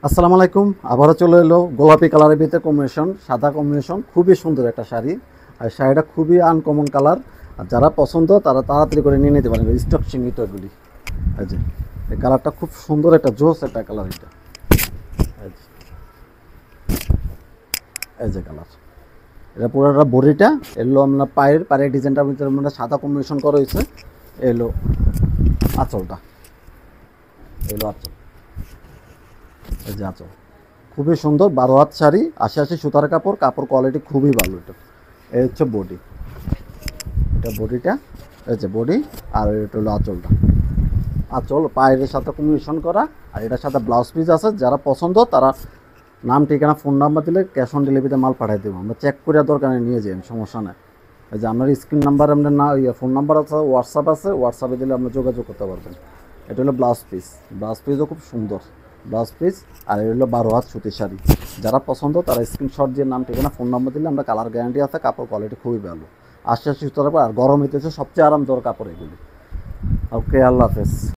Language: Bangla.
আসসালামু আলাইকুম। আবারও চলে এলো গোলাপি কালারের ভিতরে কম্বিনেশন, সাদা কম্বিনেশন, খুবই সুন্দর একটা শাড়ি। আর শাড়িটা খুবই আনকমন কালার। আর যারা পছন্দ তারা তাড়াতাড়ি করে নিয়ে নিতে পারেন, স্টক সীমিত এগুলি। এই যে এই কালারটা খুব সুন্দর, একটা জোস একটা কালার এটা। এই যে এই যে কালার, এটা পুরোটা বডিটা এলো আপনার পায়ের ডিজাইনটার ভিতরে আমরা সাদা কম্বিনেশন করা হয়েছে। এলো আঁচলটা, এলো আঁচল, এই যে আঁচল খুবই সুন্দর। 12 হাত শাড়ি, 80 সুতার কাপড়, কাপড় কোয়ালিটি খুবই ভালো এটা। এই হচ্ছে বডি, এটা বডিটা, এই যে বডি। আর এটা হলো আঁচলটা, আঁচল পায়ের সাথে কম্বিনেশন করা। আর এটার সাথে ব্লাউজ পিস আছে। যারা পছন্দ তারা নাম, ঠিকানা, ফোন নাম্বার দিলে ক্যাশ অন ডেলিভারিতে মাল পাঠিয়ে দেবো আমরা। চেক করে দরকার নেই, নিয়ে যান, সমস্যা নেই। এই যে আপনার স্ক্রিন নাম্বার, আপনার না ফোন নাম্বার আছে, হোয়াটসঅ্যাপ আছে, হোয়াটসঅ্যাপে দিলে আপনি যোগাযোগ করতে পারবেন। এটা হলো ব্লাউজ পিস, ব্লাউজ পিসও খুব সুন্দর ব্লাউজ পিস। আর এটা হলো 12 হাত সুতির শাড়ি। যারা পছন্দ তারা স্ক্রিনশট দিয়ে নাম, ঠিকানা, ফোন নাম্বার দিলে আমরা কালার গ্যারান্টি আছে, কাপড় কোয়ালিটি খুবই ভালো। 80 সুতার উপর। আর গরম হইতেছে সবচেয়ে আরামদায়ক কাপড় এগুলি। ওকে, আল্লাহ হাফেজ।